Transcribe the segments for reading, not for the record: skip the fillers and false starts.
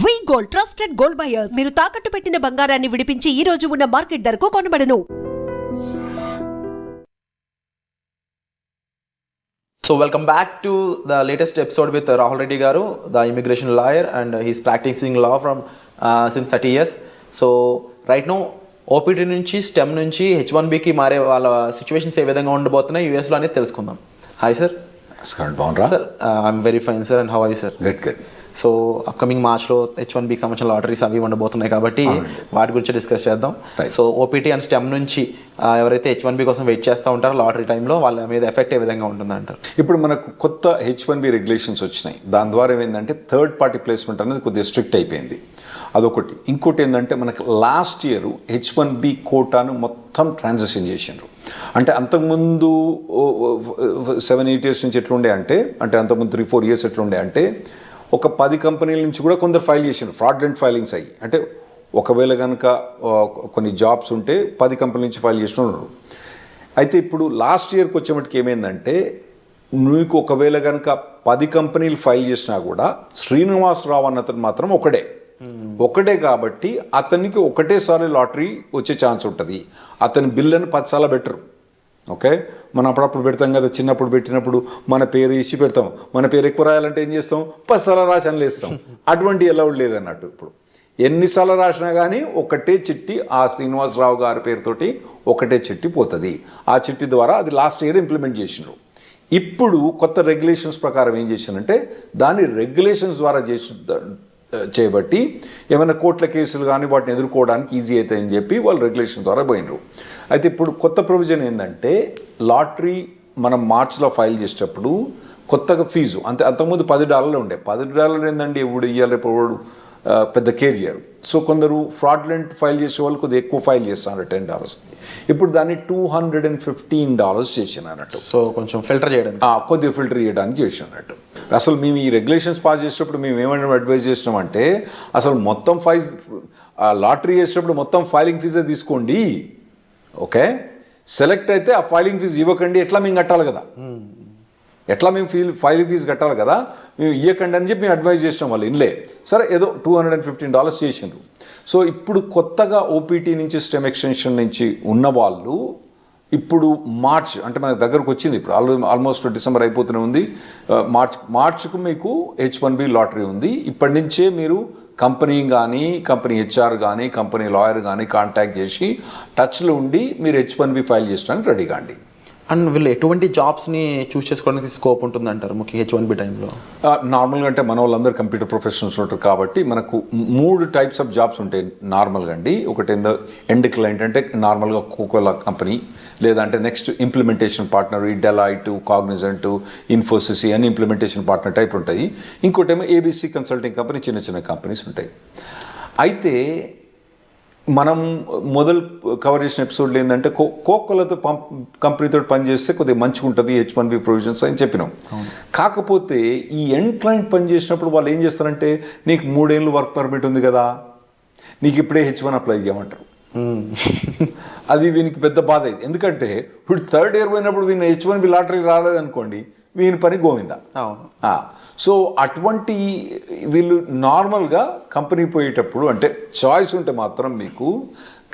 వి gold trusted gold buyers మీరు తాకట్టు పెట్టిన బంగారాన్ని విడిపించి ఈ రోజు ఉన్న మార్కెట్ ధరకు కొనబడను. So welcome back to the latest episode with Rahul Reddy Garu, the immigration lawyer, and he's practicing law from since 30 years. So right now OPT నుంచి STEM నుంచి H1Bకి మారే వాళ్ళ సిచ్యువేషన్స్ ఏ విధంగా ఉండబోతున్నాయి యూఎస్లో అనేది తెలుసుకుందాం. Hi sir. Sir I'm very fine sir, and how are you sir? Good. So upcoming మార్చ్లో H1Bకి సంబంధించిన లాటరీస్ అవి ఉండబోతున్నాయి కాబట్టి వాటి గురించి డిస్కస్ చేద్దాం. సో ఓపీటీ అండ్ స్టెమ్ నుంచి ఎవరైతే H1B కోసం వెయిట్ చేస్తూ ఉంటారో లాటరీ టైంలో వాళ్ళ మీద ఎఫెక్ట్ ఏ విధంగా ఉంటుందంటారు? ఇప్పుడు మనకు కొత్త H1B రెగ్యులేషన్స్ వచ్చినాయి. దాని ద్వారా ఏమైందంటే థర్డ్ పార్టీ ప్లేస్మెంట్ అనేది కొద్దిగా స్ట్రిక్ట్ అయిపోయింది. అదొకటి. ఇంకోటి ఏంటంటే మనకు లాస్ట్ ఇయర్ H1B కోటాను మొత్తం ట్రాన్సాక్షన్ చేసిండ్రు. అంటే అంతకుముందు 7-8 years నుంచి ఎట్లుండే అంటే అంతకుముందు 3-4 years ఎట్లుండే అంటే ఒక 10 కంపెనీల నుంచి కూడా కొందరు ఫైల్ చేసిండ్రు, ఫ్రాడ్లెంట్ ఫైలింగ్స్ అయ్యి. అంటే ఒకవేళ కనుక కొన్ని జాబ్స్ ఉంటే 10 కంపెనీల నుంచి ఫైల్ చేసిన ఉన్నారు. అయితే ఇప్పుడు లాస్ట్ ఇయర్కి వచ్చేమటికి ఏమైందంటే నీకు ఒకవేళ కనుక 10 కంపెనీలు ఫైల్ చేసినా కూడా శ్రీనివాసరావు అన్నతను మాత్రం ఒకటే కాబట్టి అతనికి ఒకటేసారి లాటరీ వచ్చే ఛాన్స్ ఉంటుంది. అతని బిల్లుని 10 సార్లు బెటరు. ఓకే, మనం అప్పుడప్పుడు పెడతాం కదా, చిన్నప్పుడు పెట్టినప్పుడు మన పేరు ఇచ్చి పెడతాం. మన పేరు ఎక్కువ రాయాలంటే ఏం చేస్తాం? 10 సార్లు రాసి అనలేస్తాం. అటువంటి అలౌడ్ లేదన్నట్టు. ఇప్పుడు ఎన్నిసార్లు రాసినా కానీ ఒకటే చిట్టి ఆ శ్రీనివాసరావు గారి పేరుతోటి ఒకటే చిట్టి పోతుంది. ఆ చిట్టి ద్వారా అది లాస్ట్ ఇయర్ ఇంప్లిమెంట్ చేసినారు. ఇప్పుడు కొత్త రెగ్యులేషన్స్ ప్రకారం ఏం చేశారంటే దాన్ని రెగ్యులేషన్స్ ద్వారా చేయబట్టి ఏమైనా కోర్టుల కేసులు కానీ వాటిని ఎదుర్కోవడానికి ఈజీ అవుతాయని చెప్పి వాళ్ళు రెగ్యులేషన్ ద్వారా పోయినరు. అయితే ఇప్పుడు కొత్త ప్రొవిజన్ ఏంటంటే లాటరీ మనం మార్చ్లో ఫైల్ చేసేటప్పుడు కొత్తగా ఫీజు అంతకుముందు $10 ఉండే. $10 ఏంటండి ఎవడు ఇవ్వాలి, ఎవడు పెద్ద కేర్ చేయరు. సో కొందరు ఫ్రాడ్లెంట్ ఫైల్ చేసే వాళ్ళు కొద్దిగా ఎక్కువ ఫైల్ చేస్తున్నారు, $10. ఇప్పుడు దాన్ని $215 చేసినట్టు. సో కొంచెం ఫిల్టర్ చేయడానికి, కొద్దిగా ఫిల్టర్ చేయడానికి చేసినట్టు. అసలు మేము ఈ రెగ్యులేషన్స్ పాస్ చేసేటప్పుడు మేము ఏమైనా అడ్వైజ్ చేసినామంటే అసలు మొత్తం లాటరీ చేసేటప్పుడు మొత్తం ఫైలింగ్ ఫీజే తీసుకోండి. ఓకే, సెలెక్ట్ అయితే ఆ ఫైలింగ్ ఫీజు ఇవ్వకండి. ఎట్లా మేము కట్టాలి కదా, ఫైలింగ్ ఫీజు కట్టాలి కదా, మేము ఇవ్వకండి అని చెప్పి మేము అడ్వైజ్ చేసినాం. వాళ్ళు ఇన్లే సరే ఏదో $215 చేసిండ్రు. సో ఇప్పుడు కొత్తగా ఓపీటీ నుంచి స్టెమ్ ఎక్స్టెన్షన్ నుంచి ఉన్న వాళ్ళు ఇప్పుడు మార్చ్ అంటే మన దగ్గరకు వచ్చింది. ఇప్పుడు ఆల్మోస్ట్ డిసెంబర్ అయిపోతూనే ఉంది. మార్చ్కు మీకు H1B లాటరీ ఉంది. ఇప్పటి నుంచే మీరు కంపెనీ కానీ కంపెనీ హెచ్ఆర్ కానీ కంపెనీ లాయర్ కానీ కాంటాక్ట్ చేసి టచ్లో ఉండి మీరు H1B ఫైల్ చేయడానికి రెడీ కాండి. అండ్ వీళ్ళు ఎటువంటి జాబ్స్ని చూస్ చేసుకోవడానికి స్కోప్ ఉంటుందంటారు ముఖ్య H1B టైంలో? నార్మల్గా అంటే మన వాళ్ళందరూ కంప్యూటర్ ప్రొఫెషనల్స్ ఉంటారు కాబట్టి మనకు 3 types ఆఫ్ జాబ్స్ ఉంటాయి నార్మల్గా అండి. ఒకటి ఎండ్ క్లయింట్ అంటే నార్మల్గా కోకోలా కంపెనీ, లేదంటే నెక్స్ట్ ఇంప్లిమెంటేషన్ పార్ట్నర్, ఈ డెలాయిట్, కాగ్నిజెంట్, ఇన్ఫోసిస్ అని ఇంప్లిమెంటేషన్ పార్ట్నర్ టైప్ ఉంటాయి. ఇంకోటి ఏమో ABC కన్సల్టింగ్ కంపెనీ, చిన్న చిన్న కంపెనీస్ ఉంటాయి. అయితే మనం మొదలు కవర్ చేసిన ఎపిసోడ్లో ఏంటంటే కోకోలతో కంపెనీతో పనిచేస్తే కొద్దిగా మంచిగా ఉంటుంది H1B ప్రొవిజన్స్ అని చెప్పినాం. కాకపోతే ఈ ఎండ్ క్లయింట్ పనిచేసినప్పుడు వాళ్ళు ఏం చేస్తారంటే నీకు 3 ఏళ్ళు వర్క్ పర్మిట్ ఉంది కదా, నీకు ఇప్పుడే H1 అప్లై చేయమంటారు. అది వీనికి పెద్ద బాధ అయింది. ఎందుకంటే ఇప్పుడు 3rd year పోయినప్పుడు వీని H1B లాటరీ రాలేదనుకోండి, వీని పని గోవిందా. సో అటువంటి వీళ్ళు నార్మల్గా కంపెనీ పోయేటప్పుడు అంటే చాయిస్ ఉంటే మాత్రం మీకు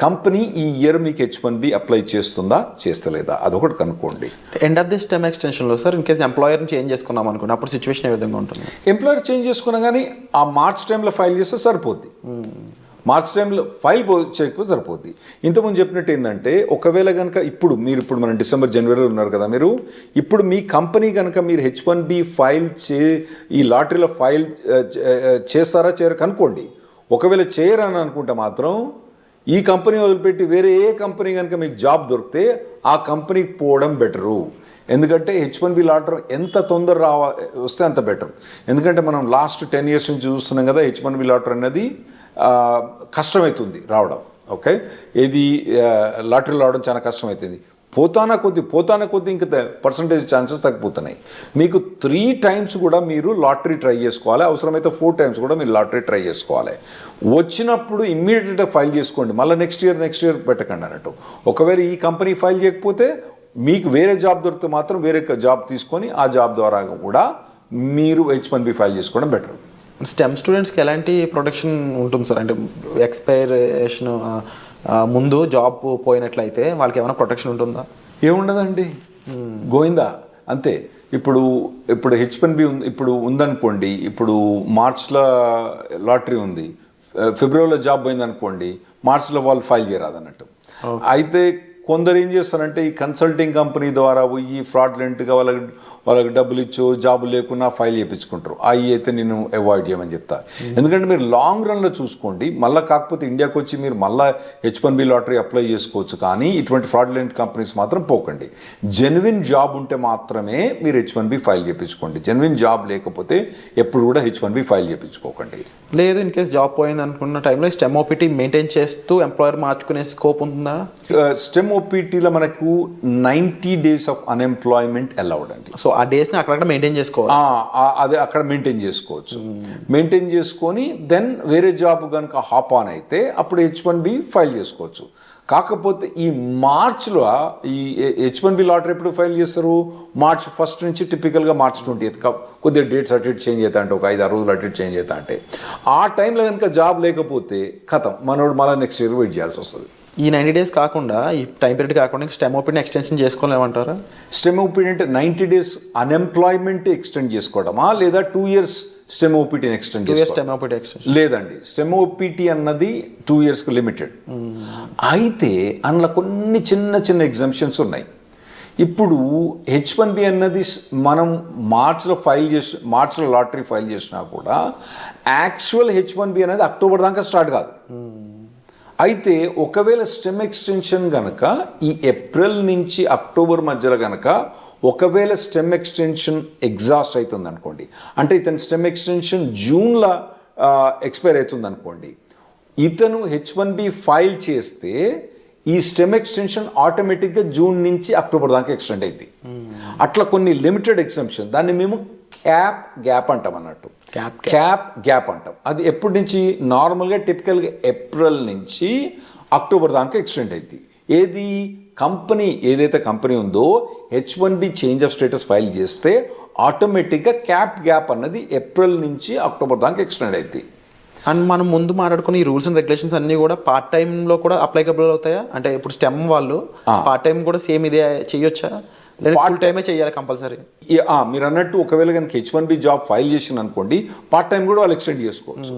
కంపెనీ ఈ ఇయర్ మీకు H1B అప్లై చేస్తుందా చేస్తలేదా అదొకటి కనుక్కోండి. ఎండ్ ఆఫ్ ది స్టెమ్ ఎక్స్టెన్షన్లో సార్ ఇన్ కేసు ఎంప్లాయర్ని చేంజ్ చేసుకున్నాం అనుకోండి, అప్పుడు సిచ్యువేషన్ ఏ విధంగా ఉంటుంది? ఎంప్లాయర్ చేంజ్ చేసుకున్నా కానీ ఆ మార్చ్ టైంలో ఫైల్ చేస్తే సరిపోద్ది. మార్చ్ టైంలో ఫైల్ చేయకపోతే సరిపోద్ది. ఇంతకుముందు చెప్పినట్టు ఏంటంటే ఒకవేళ కనుక ఇప్పుడు మనం డిసెంబర్ జనవరిలో ఉన్నారు కదా, మీరు ఇప్పుడు మీ కంపెనీ కనుక మీరు H1B ఫైల్ ఈ లాటరీలో ఫైల్ చేస్తారా చేయరు కనుక్కోండి. ఒకవేళ చేయరని అనుకుంటే మాత్రం ఈ కంపెనీ వదిలిపెట్టి వేరే ఏ కంపెనీ కనుక మీకు జాబ్ దొరికితే ఆ కంపెనీకి పోవడం బెటరు. ఎందుకంటే H1B లాటరీ ఎంత తొందర వస్తే అంత బెటర్. ఎందుకంటే మనం లాస్ట్ 10 years నుంచి చూస్తున్నాం కదా, H1B లాటరీ అనేది కష్టమవుతుంది రావడం. ఓకే, ఇది లాటరీలో రావడం చాలా కష్టమవుతుంది. పోతానా కొద్ది ఇంకా పర్సంటేజ్ ఛాన్సెస్ తగ్గిపోతున్నాయి. మీకు 3 times కూడా మీరు లాటరీ ట్రై చేసుకోవాలి, అవసరమైతే 4 times కూడా మీరు లాటరీ ట్రై చేసుకోవాలి. వచ్చినప్పుడు ఇమ్మీడియట్గా ఫైల్ చేసుకోండి, మళ్ళీ నెక్స్ట్ ఇయర్ పెట్టకండి అన్నట్టు. ఒకవేళ ఈ కంపెనీ ఫైల్ చేయకపోతే మీకు వేరే జాబ్ దొరికితే మాత్రం వేరే జాబ్ తీసుకొని ఆ జాబ్ ద్వారా కూడా మీరు H1B ఫైల్ చేసుకోవడం బెటర్. స్టెమ్ స్టూడెంట్స్కి ఎలాంటి ప్రొటెక్షన్ ఉంటుంది సార్? అంటే ఎక్స్పైరేషన్ ముందు జాబ్ పోయినట్లయితే వాళ్ళకి ఏమైనా ప్రొటెక్షన్ ఉంటుందా? ఏముండదండి, గోయిందా అంతే. ఇప్పుడు H1B ఇప్పుడు ఉందనుకోండి, ఇప్పుడు మార్చ్లో లాటరీ ఉంది, ఫిబ్రవరిలో జాబ్ పోయిందనుకోండి, మార్చ్లో వాళ్ళు ఫైల్ చేయరాదు అన్నట్టు. అయితే కొందరు ఏం చేస్తారంటే ఈ కన్సల్టింగ్ కంపెనీ ద్వారా పోయి ఫ్రాడ్లెంట్గా వాళ్ళకి డబ్బులు ఇచ్చో జాబ్ లేకున్నా ఫైల్ చేయించుకుంటారు. అవి అయితే నేను అవాయిడ్ చేయమని చెప్తా. ఎందుకంటే మీరు లాంగ్ రన్లో చూసుకోండి, మళ్ళీ కాకపోతే ఇండియాకి వచ్చి మీరు మళ్ళీ H1B లాటరీ అప్లై చేసుకోవచ్చు, కానీ ఇటువంటి ఫ్రాడ్లెంట్ కంపెనీస్ మాత్రం పోకండి. జెన్యున్ జాబ్ ఉంటే మాత్రమే మీరు H1B ఫైల్ చేయించుకోండి. జెన్యున్ జాబ్ లేకపోతే ఎప్పుడు కూడా H1B ఫైల్ చేయించుకోకండి. లేదు, ఇన్ కేస్ జాబ్ పోయింది అనుకున్న టైంలో స్టెమ్ ఓపీటీ మెయింటైన్ చేస్తూ ఎంప్లాయర్ మార్చుకునే స్కోప్ ఉంటుందా? స్టెమ్ ఓపీటీలో మనకు 90 days ఆఫ్ అన్ఎంప్లాయ్మెంట్ అలౌడ్ అండి. సో ఆ డేస్ని అక్కడక్కడ మెయింటైన్ చేసుకోవాలి. అదే అక్కడ మెయింటైన్ చేసుకోవచ్చు. మెయింటైన్ చేసుకొని దెన్ వేరే జాబ్ కనుక హాప్ ఆన్ అయితే అప్పుడు H1B ఫైల్ చేసుకోవచ్చు. కాకపోతే ఈ మార్చ్లో ఈ H1B లాటరీ ఎప్పుడు ఫైల్ చేస్తారు? మార్చ్ 1st నుంచి టిపికల్గా మార్చ్ 20th కొద్దిగా డేట్స్ అటు ఇటు చేంజ్ అవుతా అంటే ఒక 5-6 రోజులు అటు ఇటు చేంజ్ అవుతా అంటే ఆ టైంలో కనుక జాబ్ లేకపోతే ఖతం, మనోడు మళ్ళీ నెక్స్ట్ ఇయర్ వెయిట్ చేయాల్సి వస్తుంది. ఈ 90 days కాకుండా, ఈ టైం పీరియడ్ కాకుండా స్టెమ్ ఓపీని ఎక్స్టెన్షన్ చేసుకోలేమంటారా? స్టెమ్ ఓపీటీ అంటే 90 days అన్ఎంప్లాయ్మెంట్ ఎక్స్టెండ్ చేసుకోవడమా, లేదా 2 years స్టెమ్ ఓపీటీని ఎక్స్టెండ్ చేసుకోవడం? లేదండి, స్టెమ్ ఓపీటీ అన్నది 2 yearsకి లిమిటెడ్. అయితే అందులో కొన్ని చిన్న చిన్న ఎగ్జామ్షన్స్ ఉన్నాయి. ఇప్పుడు H1B అన్నది మనం మార్చ్లో లాటరీ ఫైల్ చేసినా కూడా యాక్చువల్ H1B అనేది అక్టోబర్ దాకా స్టార్ట్ కాదు. అయితే ఒకవేళ స్టెమ్ ఎక్స్టెన్షన్ కనుక ఈ ఏప్రిల్ నుంచి అక్టోబర్ మధ్యలో కనుక ఒకవేళ స్టెమ్ ఎక్స్టెన్షన్ ఎగ్జాస్ట్ అవుతుంది అనుకోండి, అంటే ఇతను స్టెమ్ ఎక్స్టెన్షన్ జూన్లో ఎక్స్పైర్ అవుతుంది అనుకోండి, ఇతను H1B ఫైల్ చేస్తే ఈ స్టెమ్ ఎక్స్టెన్షన్ ఆటోమేటిక్గా జూన్ నుంచి అక్టోబర్ దాకా ఎక్స్టెండ్ అయింది. అట్లా కొన్ని లిమిటెడ్ ఎగ్జామ్షన్, దాన్ని మేము క్యాప్ గ్యాప్ అంటాం అన్నట్టు. క్యాప్ గ్యాప్ అంటాం. అది ఎప్పటి నుంచి? నార్మల్గా టిపికల్గా ఏప్రిల్ నుంచి అక్టోబర్ దాకా ఎక్స్టెండ్ అయింది. ఏదైతే కంపెనీ ఉందో H1B change of status file చేస్తే ఆటోమేటిక్గా క్యాప్ గ్యాప్ అన్నది ఏప్రిల్ నుంచి అక్టోబర్ దాకా ఎక్స్టెండ్ అయింది. అండ్ మనం ముందు మాట్లాడుకున్న ఈ రూల్స్ అండ్ రెగ్యులేషన్స్ అన్నీ కూడా పార్ట్ టైంలో కూడా అప్లైకబుల్ అవుతాయా? అంటే ఇప్పుడు స్టెమ్ వాళ్ళు పార్ట్ టైం కూడా సేమ్ ఇదే చేయొచ్చా, లేదా ఫుల్ టైమే చేయాలి కంపల్సరీ? మీరు అన్నట్టు ఒకవేళ కనుక H1B జాబ్ ఫైల్ చేసిన అనుకోండి, పార్ట్ టైం కూడా వాళ్ళు ఎక్స్టెండ్ చేసుకోవచ్చు.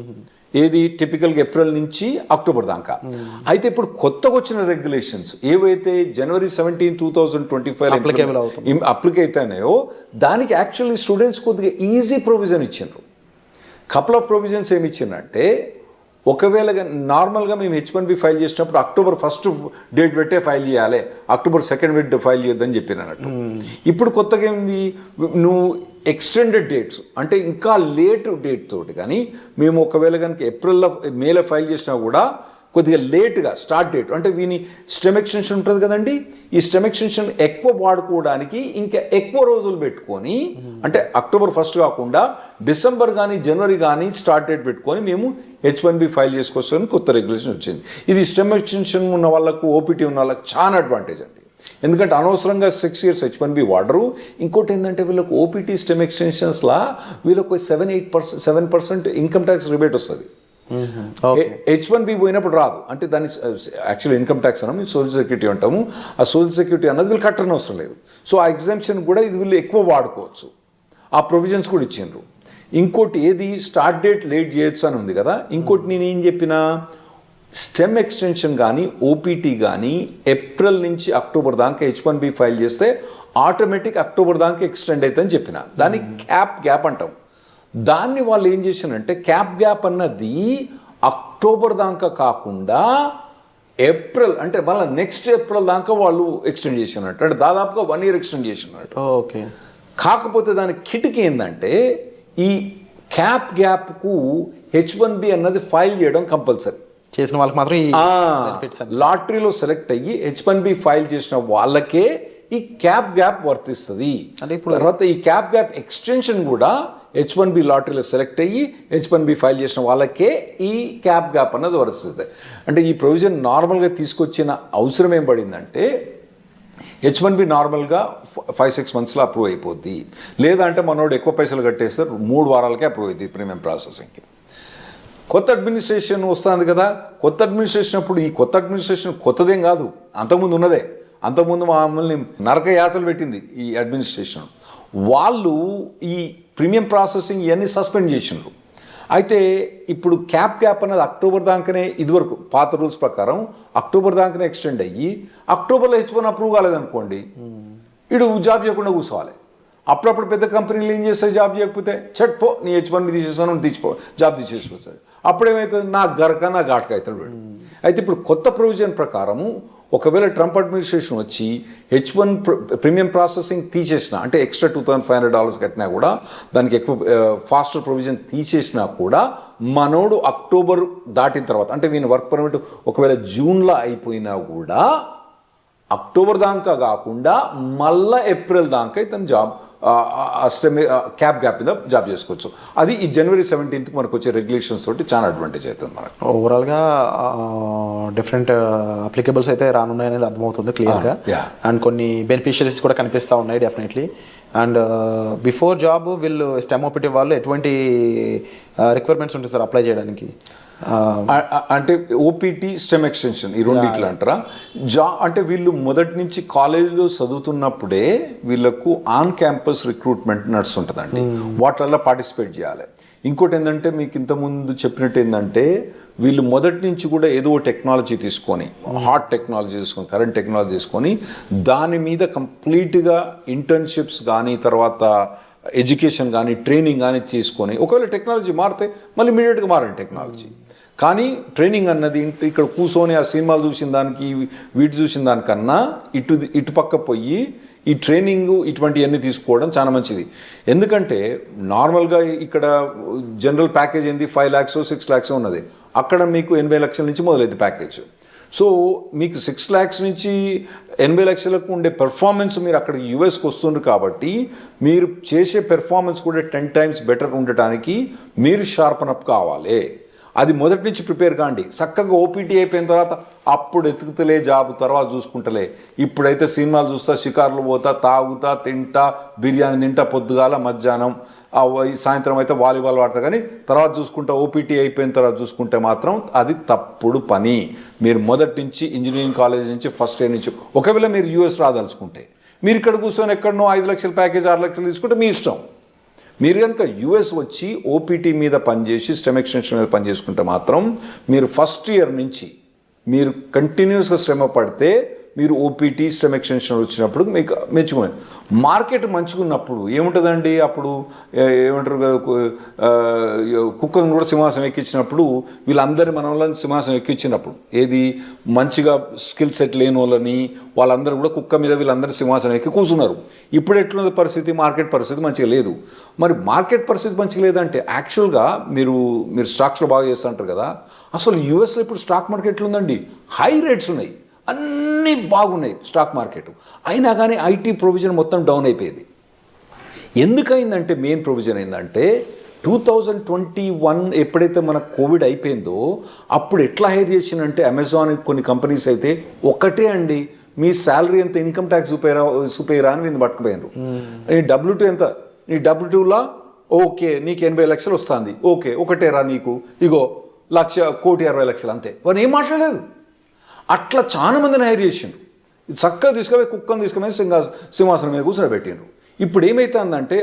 ఏది? టిపికల్గా ఏప్రిల్ నుంచి అక్టోబర్ దాకా. అయితే ఇప్పుడు కొత్తగా వచ్చిన రెగ్యులేషన్స్ ఏవైతే January 17, 2025 అప్లికే అవుతాయో దానికి యాక్చువల్లీ స్టూడెంట్స్ కొద్దిగా ఈజీ ప్రొవిజన్ ఇచ్చిండ్రు. కపుల్ ఆఫ్ ప్రొవిజన్స్ ఏమి ఇచ్చిందంటే, ఒకవేళ నార్మల్గా మేము H1B ఫైల్ చేసినప్పుడు October 1st డేట్ పెట్టే ఫైల్ చేయాలి, October 2nd ఫైల్ చేయొద్దని చెప్పిన అన్నట్టు. ఇప్పుడు కొత్తగా ఏంది, నువ్వు ఎక్స్టెండెడ్ డేట్స్ అంటే ఇంకా లేట్ డేట్ తోటి, కానీ మేము ఒకవేళ కనుక మేలో ఫైల్ చేసినా కూడా కొద్దిగా లేట్గా స్టార్ట్ డేట్ అంటే వీని స్టెమ్ ఎక్స్టెన్షన్ ఉంటుంది కదండి, ఈ స్టెమ్ ఎక్స్టెన్షన్ ఎక్కువ వాడుకోవడానికి ఇంకా ఎక్కువ రోజులు పెట్టుకొని, అంటే October 1st కాకుండా డిసెంబర్ కానీ జనవరి కానీ స్టార్ట్ డేట్ పెట్టుకొని మేము H1B ఫైల్ చేసుకోవచ్చని కొత్త రెగ్యులేషన్ వచ్చింది. ఇది స్టెమ్ ఎక్స్టెన్షన్ ఉన్న వాళ్ళకు, ఓపీటీ ఉన్న వాళ్ళకి చాలా అడ్వాంటేజ్ అండి. ఎందుకంటే అనవసరంగా 6 years H1B వాడరు. ఇంకోటి ఏంటంటే వీళ్ళకి ఓపీటీ స్టెమ్ ఎక్స్టెన్షన్స్లా వీళ్ళకు 7% ఇన్కమ్ ట్యాక్స్ రిబేట్ వస్తుంది. H1B పోయినప్పుడు రాదు. అంటే దాన్ని యాక్చువల్ ఇన్కమ్ ట్యాక్స్ అన్నాము, సోషల్ సెక్యూరిటీ అంటాము. ఆ సోషల్ సెక్యూరిటీ అన్నది వీళ్ళు కట్టని అవసరం లేదు. సో ఆ ఎగ్జామ్షన్ కూడా ఇది వీళ్ళు ఎక్కువ వాడుకోవచ్చు. ఆ ప్రొవిజన్స్ కూడా ఇచ్చిండ్రు. ఇంకోటి ఏది, స్టార్ట్ డేట్ లేట్ చేయొచ్చు అని ఉంది కదా. ఇంకోటి నేను ఏం చెప్పినా, స్టెమ్ ఎక్స్టెన్షన్ కానీ ఓపీటీ కానీ ఏప్రిల్ నుంచి అక్టోబర్ దాకా H1B ఫైల్ చేస్తే ఆటోమేటిక్ అక్టోబర్ దాకా ఎక్స్టెండ్ అవుతుందని చెప్పిన. దాన్ని క్యాప్ గ్యాప్ అంటాం. దాన్ని వాళ్ళు ఏం చేశారంటే, క్యాప్ గ్యాప్ అన్నది అక్టోబర్ దాకా కాకుండా ఏప్రిల్ అంటే మళ్ళీ నెక్స్ట్ ఏప్రిల్ దాకా వాళ్ళు ఎక్స్టెండ్ చేసినట్టు, అంటే దాదాపుగా 1 year ఎక్స్టెండ్ చేసినట్టు. ఓకే. కాకపోతే దాని కిటికీ ఏంటంటే, ఈ క్యాప్ గ్యాప్కు H1B అన్నది ఫైల్ చేయడం కంపల్సరీ. చేసిన వాళ్ళకి మాత్రం లాటరీలో సెలెక్ట్ అయ్యి H1B ఫైల్ చేసిన వాళ్ళకే ఈ క్యాప్ గ్యాప్ వర్తిస్తుంది. అంటే ఇప్పుడు తర్వాత ఈ క్యాప్ గ్యాప్ ఎక్స్టెన్షన్ కూడా H1B లాటరీలో సెలెక్ట్ అయ్యి H1B ఫైల్ చేసిన వాళ్ళకే ఈ క్యాప్ గ్యాప్ అన్నది వర్తిస్తుంది. అంటే ఈ ప్రొవిజన్ నార్మల్గా తీసుకొచ్చిన అవసరం ఏం పడిందంటే, H1B నార్మల్గా 5-6 మంత్స్లో అప్రూవ్ అయిపోద్ది. లేదంటే మనోడు ఎక్కువ పైసలు కట్టేస్తారు 3 వారాలకే అప్రూవ్ అవుతుంది ప్రీమియం ప్రాసెసింగ్కి. కొత్త అడ్మినిస్ట్రేషన్ వస్తుంది కదా, కొత్త అడ్మినిస్ట్రేషన్ అప్పుడు ఈ కొత్త అడ్మినిస్ట్రేషన్ కొత్తదేం కాదు, అంతకుముందు ఉన్నదే. అంతకుముందు మమ్మల్ని నరక యాతలు పెట్టింది ఈ అడ్మినిస్ట్రేషన్. వాళ్ళు ఈ ప్రీమియం ప్రాసెసింగ్ ఇవన్నీ సస్పెండ్ చేసిండ్రు. అయితే ఇప్పుడు క్యాప్ అనేది అక్టోబర్ దాకానే, ఇదివరకు పాత రూల్స్ ప్రకారం అక్టోబర్ దాకానే ఎక్స్టెండ్ అయ్యి అక్టోబర్లో H1 అప్రూవ్ కాలేదనుకోండి, ఇడు జాబ్ చేయకుండా కూర్చోవాలి. అప్పుడప్పుడు పెద్ద కంపెనీలు ఏం చేస్తాయి, జాబ్ చేయకపోతే పో నీ H1 తీసేస్తాను తీసిపో, జాబ్ తీసేసిపోతాడు. అప్పుడేమవుతుంది, నా గరక నా ఘాటక అవుతాడు. అయితే ఇప్పుడు కొత్త ప్రొవిజన్ ప్రకారము ఒకవేళ ట్రంప్ అడ్మినిస్ట్రేషన్ వచ్చి H1 ప్రీమియం ప్రాసెసింగ్ తీసేసిన, అంటే ఎక్స్ట్రా $2,500 కట్టినా కూడా, దానికి ఎక్కువ ఫాస్టర్ ప్రొవిజన్ తీసేసినా కూడా, మనోడు అక్టోబర్ దాటిన తర్వాత, అంటే వీని వర్క్ పర్మిట్ ఒకవేళ జూన్లో అయిపోయినా కూడా అక్టోబర్ దాకా కాకుండా మళ్ళా ఏప్రిల్ దాకా ఇతను జాబ్ గ్యాప్ మీద జాబ్ చేసుకోవచ్చు. అది ఈ January 17th మనకు వచ్చే రెగ్యులేషన్స్ తోటి చాలా అడ్వాంటేజ్ అవుతుంది మనకు. ఓవరాల్గా డిఫరెంట్ అప్లికేబుల్స్ అయితే రానున్నాయి అనేది అర్థమవుతుంది క్లియర్గా. అండ్ కొన్ని బెనిఫిషరీస్ కూడా కనిపిస్తూ ఉన్నాయి డెఫినెట్లీ. అండ్ బిఫోర్ జాబ్ వీళ్ళు స్టెమ్ ఓపీటీ వాళ్ళు ఎటువంటి రిక్వైర్మెంట్స్ ఉంటాయి సార్ అప్లై చేయడానికి? అంటే ఓపీటీ స్టెమ్ ఎక్స్టెన్షన్ ఈ రెండిట్లు అంటారా? అంటే వీళ్ళు మొదటి నుంచి కాలేజీలో చదువుతున్నప్పుడే వీళ్ళకు ఆన్ క్యాంపస్ రిక్రూట్మెంట్ నడుస్తుంటుందండి. వాటిల్లో పార్టిసిపేట్ చేయాలి. ఇంకోటి ఏంటంటే, మీకు ఇంతకుముందు చెప్పినట్టు ఏంటంటే, వీళ్ళు మొదటి నుంచి కూడా ఏదో టెక్నాలజీ తీసుకొని, హాట్ టెక్నాలజీ తీసుకొని, కరెంట్ టెక్నాలజీ తీసుకొని, దాని మీద కంప్లీట్గా ఇంటర్న్షిప్స్ కానీ, తర్వాత ఎడ్యుకేషన్ కానీ, ట్రైనింగ్ కానీ తీసుకొని, ఒకవేళ టెక్నాలజీ మారితే మళ్ళీ ఇమీడియట్గా మారండి టెక్నాలజీ. కానీ ట్రైనింగ్ అన్నది ఇక్కడ కూర్చొని ఆ సినిమాలు చూసిన దానికి వీటి చూసిన దానికన్నా ఇటు పక్క పోయి ఈ ట్రైనింగ్ ఇటువంటివన్నీ తీసుకోవడం చాలా మంచిది. ఎందుకంటే నార్మల్గా ఇక్కడ జనరల్ ప్యాకేజ్ ఏంది 5 lakhs 6 lakhs ఉన్నది, అక్కడ మీకు 80 లక్షల నుంచి మొదలైంది ప్యాకేజ్. సో మీకు 6 lakhs నుంచి 80 లక్షలకు ఉండే పెర్ఫార్మెన్స్ మీరు అక్కడ యూఎస్కి వస్తుండ్రు కాబట్టి, మీరు చేసే పెర్ఫార్మెన్స్ కూడా 10 times బెటర్ ఉండటానికి మీరు షార్పన్ అప్ కావాలి. అది మొదటి నుంచి ప్రిపేర్ కాండి. చక్కగా ఓపీటీ అయిపోయిన తర్వాత అప్పుడు ఎతుకుతలే జాబ్, తర్వాత చూసుకుంటలే. ఇప్పుడైతే సినిమాలు చూస్తా, షికార్లు పోతా, తాగుతా, తింటా, బిర్యానీ తింటా, పొద్దుగాల మధ్యాహ్నం, సాయంత్రం అయితే వాలీబాల్ ఆడతా, కానీ తర్వాత చూసుకుంటా, ఓపీటీ అయిపోయిన తర్వాత చూసుకుంటే మాత్రం అది తప్పుడు పని. మీరు మొదటి నుంచి ఇంజనీరింగ్ కాలేజ్ నుంచి ఫస్ట్ ఇయర్ నుంచి, ఒకవేళ మీరు యూఎస్ రాదలుచుకుంటే, మీరు ఇక్కడ కూర్చొని ఎక్కడనో 5 లక్షల ప్యాకేజ్ 6 లక్షలు తీసుకుంటే మీ ఇష్టం. మీరు కనుక యూఎస్ వచ్చి ఓపీటీ మీద పనిచేసి స్టెమ్ ఎక్స్టెన్షన్ మీద పనిచేసుకుంటే మాత్రం మీరు ఫస్ట్ ఇయర్ నుంచి మీరు కంటిన్యూస్గా శ్రమ పడితే మీరు ఓపీటీ స్టెమ్ ఎక్స్టెన్షన్ వచ్చినప్పుడు మీకు మెచ్చుకునే మార్కెట్ మంచిగా ఉన్నప్పుడు ఏముంటుందండి, అప్పుడు ఏమంటారు కదా, కుక్కను కూడా సింహాసనం ఎక్కించినప్పుడు వీళ్ళందరి మన వాళ్ళని సింహాసనం ఎక్కించినప్పుడు, ఏది మంచిగా స్కిల్ సెట్ లేని వాళ్ళని వాళ్ళందరూ కూడా కుక్క మీద వీళ్ళందరూ సింహాసనం ఎక్కి కూర్చున్నారు. ఇప్పుడు ఎట్లున్నది పరిస్థితి, మార్కెట్ పరిస్థితి మంచిగా లేదు. మరి మార్కెట్ పరిస్థితి మంచిగా లేదంటే యాక్చువల్గా మీరు స్టాక్స్లో బాగా చేస్తుంటారు కదా, అసలు యూఎస్లో ఇప్పుడు స్టాక్ మార్కెట్ ఎట్లుందండి, హై రేట్స్ ఉన్నాయి, అన్నీ బాగున్నాయి స్టాక్ మార్కెట్, అయినా కానీ ఐటీ ప్రొవిజన్ మొత్తం డౌన్ అయిపోయింది. ఎందుకైందంటే మెయిన్ ప్రొవిజన్ ఏంటంటే 2021 ఎప్పుడైతే మన కోవిడ్ అయిపోయిందో అప్పుడు ఎట్లా హైర్ చేసిందంటే, అమెజాన్ కొన్ని కంపెనీస్ అయితే ఒకటే అండి, మీ శాలరీ ఎంత, ఇన్కమ్ ట్యాక్స్ చూపేరా అని వీళ్ళు పట్టుకుపోయినారు. నీ W2 ఎంత, నీ W2లా ఓకే నీకు 80 లక్షలు వస్తుంది, ఓకే ఒకటేరా నీకు, ఇగో 1,60,60,000 అంతే, వారు ఏం మాట్లాడలేదు. అట్లా చాలా మందిని హైర్ చేసిండ్రు. చక్కగా తీసుకుపోయి కుక్కను తీసుకుపోయి సింహాసనం మీద కూర్చోబెట్టిండ్రు. ఇప్పుడు ఏమైతుందంటే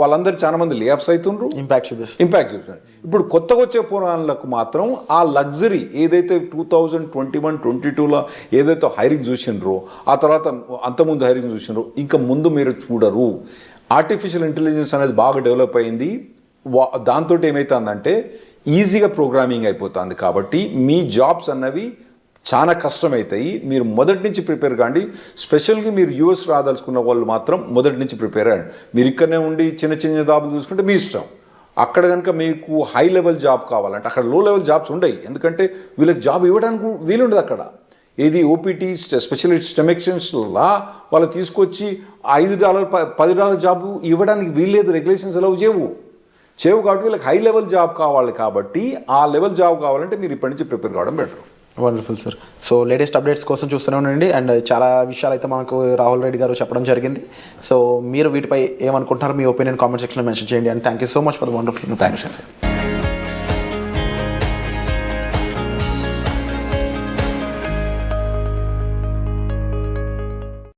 వాళ్ళందరూ చాలా మంది లే ఆఫ్స్ అవుతుండ్రు, ఇంపాక్ట్ చూపిస్తున్నారు. ఇప్పుడు కొత్తగా వచ్చే పురాణాలకు మాత్రం ఆ లగ్జరీ ఏదైతే 2021-22లో ఏదైతే హైరింగ్ చూసిండ్రో, ఆ తర్వాత అంతకుముందు హైరింగ్ చూసిండ్రో, ఇంకా ముందు మీరు చూడరు. ఆర్టిఫిషియల్ ఇంటెలిజెన్స్ అనేది బాగా డెవలప్ అయింది. దాంతో ఏమవుతుందంటే ఈజీగా ప్రోగ్రామింగ్ అయిపోతుంది. కాబట్టి మీ జాబ్స్ అన్నవి చాలా కష్టమవుతాయి. మీరు మొదటి నుంచి ప్రిపేర్ కాండి. స్పెషల్గా మీరు యూఎస్ రాదలుచుకున్న వాళ్ళు మాత్రం మొదటి నుంచి ప్రిపేర్ అయ్యండి. మీరు ఇక్కడనే ఉండి చిన్న చిన్న జాబులు చూసుకుంటే మీ ఇష్టం. అక్కడ కనుక మీకు హై లెవెల్ జాబ్ కావాలంటే అక్కడ లో లెవెల్ జాబ్స్ ఉండవు, ఎందుకంటే వీళ్ళకి జాబ్ ఇవ్వడానికి వీలుండదు అక్కడ. ఏది ఓపీటీ స్పెషలిస్ట్ స్టెమ్ ఎక్స్టెన్షన్లా వాళ్ళు తీసుకొచ్చి $5 $10 జాబు ఇవ్వడానికి వీల్లేదు, రెగ్యులేషన్స్ ఎలా చేయవు కాబట్టి వీళ్ళకి హై లెవెల్ జాబ్ కావాలి. కాబట్టి ఆ లెవెల్ జాబ్ కావాలంటే మీరు ఇప్పటి నుంచి ప్రిపేర్ కావడం better. Wonderful sir. So latest updates కోసం చూస్తూనే ఉండండి. అండ్ చాలా విషయాలు అయితే మనకు రాహుల్ రెడ్డి గారు చెప్పడం జరిగింది. సో మీరు వీటిపై ఏమనుకుంటున్నారు, మీ ఒపీనియన్ కామెంట్ సెక్షన్లో మెన్షన్ చేయండి. And thank you so much for the wonderful. Thanks అండి.